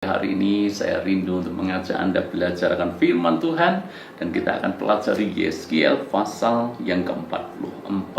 Hari ini saya rindu untuk mengajak Anda belajar akan firman Tuhan, dan kita akan pelajari Yeskiel pasal yang ke-44.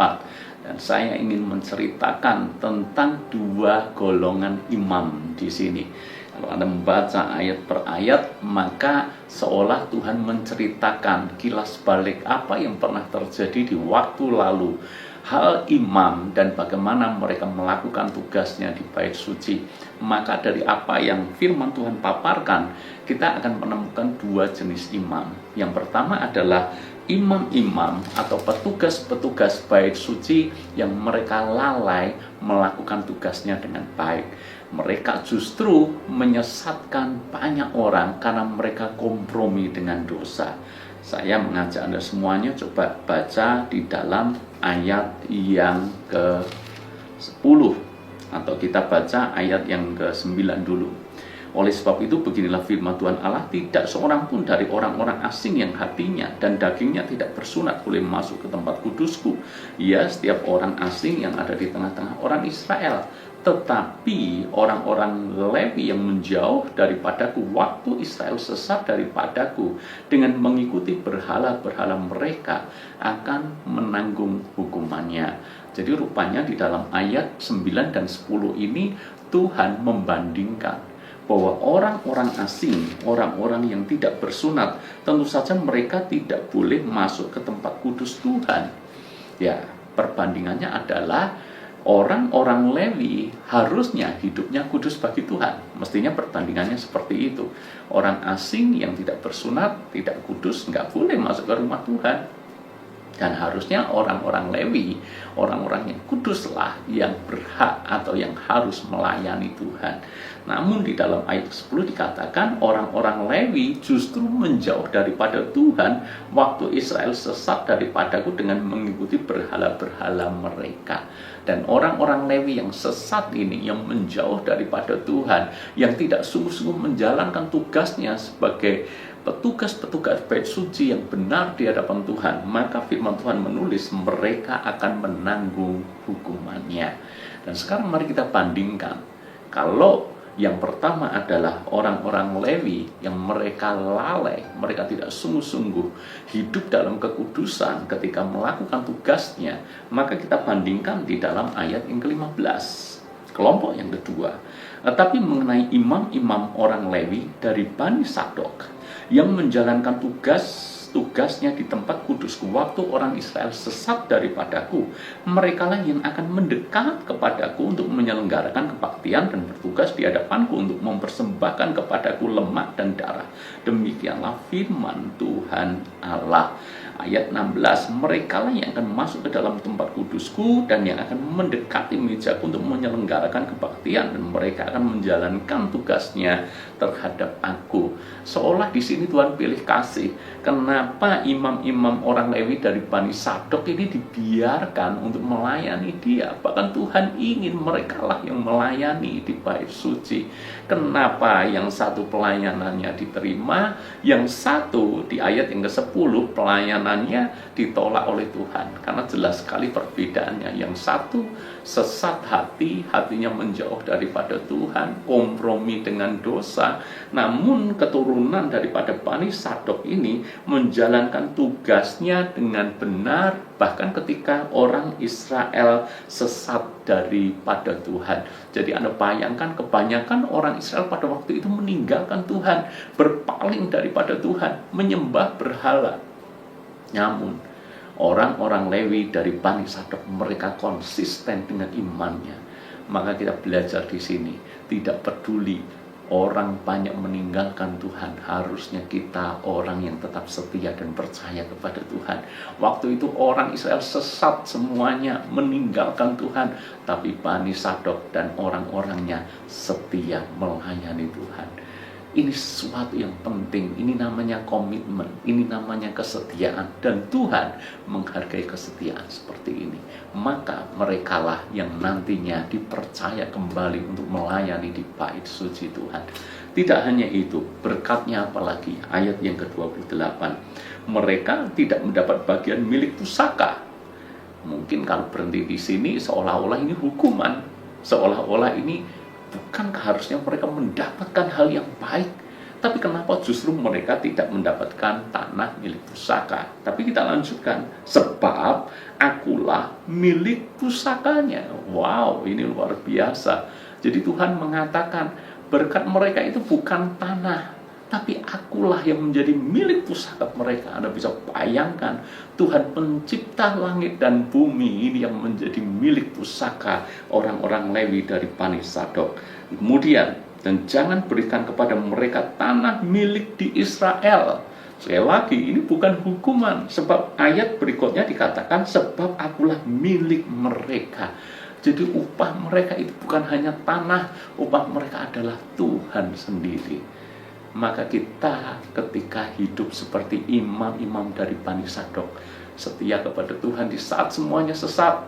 Dan saya ingin menceritakan tentang dua golongan imam di sini. Kalau Anda membaca ayat per ayat, maka seolah Tuhan menceritakan kilas balik apa yang pernah terjadi di waktu lalu, hal imam dan bagaimana mereka melakukan tugasnya di bait suci. Maka dari apa yang firman Tuhan paparkan, kita akan menemukan dua jenis imam. Yang pertama adalah imam-imam atau petugas-petugas bait suci yang mereka lalai melakukan tugasnya dengan baik. Mereka justru menyesatkan banyak orang karena mereka kompromi dengan dosa. Saya mengajak Anda semuanya coba baca di dalam ayat yang ke-10, atau kita baca ayat yang ke-9 dulu. Oleh sebab itu beginilah firman Tuhan Allah, tidak seorang pun dari orang-orang asing yang hatinya dan dagingnya tidak bersunat boleh masuk ke tempat kudusku. Ya, setiap orang asing yang ada di tengah-tengah orang Israel. Tetapi orang-orang Lewi yang menjauh daripadaku waktu Israel sesat daripadaku dengan mengikuti berhala-berhala mereka akan menanggung hukumannya. Jadi rupanya di dalam ayat 9 dan 10 ini Tuhan membandingkan bahwa orang-orang asing, orang-orang yang tidak bersunat, tentu saja mereka tidak boleh masuk ke tempat kudus Tuhan. Ya, perbandingannya adalah orang-orang Lewi harusnya hidupnya kudus bagi Tuhan. Mestinya perbandingannya seperti itu. Orang asing yang tidak bersunat, tidak kudus, nggak boleh masuk ke rumah Tuhan. Dan harusnya orang-orang Lewi, orang-orang yang kuduslah yang berhak atau yang harus melayani Tuhan. Namun di dalam ayat 10 dikatakan orang-orang Lewi justru menjauh daripada Tuhan waktu Israel sesat daripadaku dengan mengikuti berhala-berhala mereka. Dan orang-orang Lewi yang sesat ini, yang menjauh daripada Tuhan, yang tidak sungguh-sungguh menjalankan tugasnya sebagai petugas-petugas bait suci yang benar di hadapan Tuhan, maka firman Tuhan menulis mereka akan menanggung hukumannya. Dan sekarang mari kita bandingkan. Kalau yang pertama adalah orang-orang Lewi yang mereka lalai, mereka tidak sungguh-sungguh hidup dalam kekudusan ketika melakukan tugasnya, maka kita bandingkan di dalam ayat yang ke-15, kelompok yang kedua. Tetapi mengenai imam-imam orang Lewi dari Bani Sadok yang menjalankan tugasnya di tempat kudusku waktu orang Israel sesat daripadaku, merekalah yang akan mendekat kepadaku untuk menyelenggarakan kebaktian dan bertugas di hadapanku untuk mempersembahkan kepadaku lemak dan darah. Demikianlah firman Tuhan Allah. Ayat 16, merekalah yang akan masuk ke dalam tempat kudusku dan yang akan mendekati mejaku untuk menyelenggarakan kebaktian, dan mereka akan menjalankan tugasnya terhadap aku. Seolah di sini Tuhan pilih kasih. Kenapa imam-imam orang Lewi dari Bani Sadok ini dibiarkan untuk melayani dia? Bahkan Tuhan ingin merekalah yang melayani di bait suci. Kenapa yang satu pelayanannya diterima, yang satu di ayat yang ke-10 pelayanannya ditolak oleh Tuhan? Karena jelas sekali perbedaannya. Yang satu sesat hati, hatinya menjauh daripada Tuhan, kompromi dengan dosa. Namun keturunan daripada Bani Sadok ini menjalankan tugasnya dengan benar, bahkan ketika orang Israel sesat daripada Tuhan. Jadi Anda bayangkan, kebanyakan orang Israel pada waktu itu meninggalkan Tuhan, berpaling daripada Tuhan, menyembah berhala. Namun orang-orang Lewi dari Bani Sadok, mereka konsisten dengan imannya. Maka kita belajar di sini, tidak peduli orang banyak meninggalkan Tuhan, harusnya kita orang yang tetap setia dan percaya kepada Tuhan. Waktu itu orang Israel sesat semuanya, meninggalkan Tuhan, tapi Bani Sadok dan orang-orangnya setia melayani Tuhan. Ini sesuatu yang penting, ini namanya komitmen, ini namanya kesetiaan, dan Tuhan menghargai kesetiaan seperti ini. Maka merekalah yang nantinya dipercaya kembali untuk melayani di bait suci Tuhan. Tidak hanya itu, berkatnya apalagi, ayat yang ke-28, mereka tidak mendapat bagian milik pusaka. Mungkin kalau berhenti di sini seolah-olah ini hukuman, seolah-olah ini bukankah harusnya mereka mendapatkan hal yang baik? Tapi kenapa justru mereka tidak mendapatkan tanah milik pusaka? Tapi kita lanjutkan, sebab akulah milik pusakanya. Wow, ini luar biasa. Jadi Tuhan mengatakan berkat mereka itu bukan tanah, tapi akulah yang menjadi milik pusaka mereka. Anda bisa bayangkan, Tuhan pencipta langit dan bumi ini yang menjadi milik pusaka orang-orang Lewi dari Bani Sadok. Kemudian, dan jangan berikan kepada mereka tanah milik di Israel. Sekali lagi, ini bukan hukuman, sebab ayat berikutnya dikatakan, sebab akulah milik mereka. Jadi upah mereka itu bukan hanya tanah, upah mereka adalah Tuhan sendiri. Maka kita ketika hidup seperti imam-imam dari Bani Sadok, setia kepada Tuhan di saat semuanya sesat,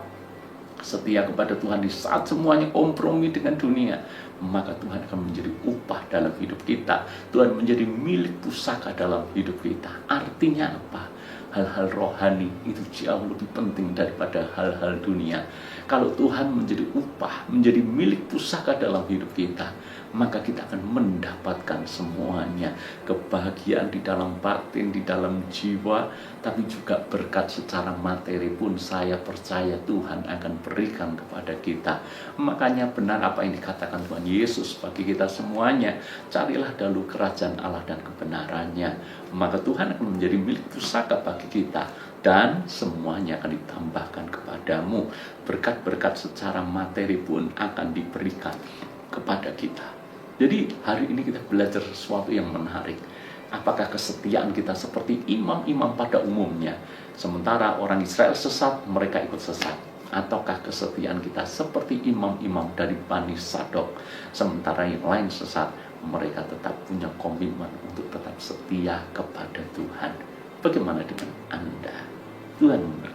setia kepada Tuhan di saat semuanya kompromi dengan dunia, maka Tuhan akan menjadi upah dalam hidup kita. Tuhan menjadi milik pusaka dalam hidup kita. Artinya apa? Hal-hal rohani itu jauh lebih penting daripada hal-hal dunia. Kalau Tuhan menjadi upah, menjadi milik pusaka dalam hidup kita, maka kita akan mendapatkan semuanya. Kebahagiaan di dalam batin, di dalam jiwa, tapi juga berkat secara materi pun saya percaya Tuhan akan berikan kepada kita. Makanya benar apa yang dikatakan Tuhan Yesus bagi kita semuanya. Carilah dahulu kerajaan Allah dan kebenarannya, maka Tuhan akan menjadi milik pusaka bagi kita, dan semuanya akan ditambahkan kepadamu. Berkat-berkat secara materi pun akan diberikan kepada kita. Jadi hari ini kita belajar sesuatu yang menarik. Apakah kesetiaan kita seperti imam-imam pada umumnya? Sementara orang Israel sesat, mereka ikut sesat. Ataukah kesetiaan kita seperti imam-imam dari Bani Sadok? Sementara yang lain sesat, mereka tetap punya komitmen untuk tetap setia kepada Tuhan. Bagaimana dengan Anda? Tuhan memberkati.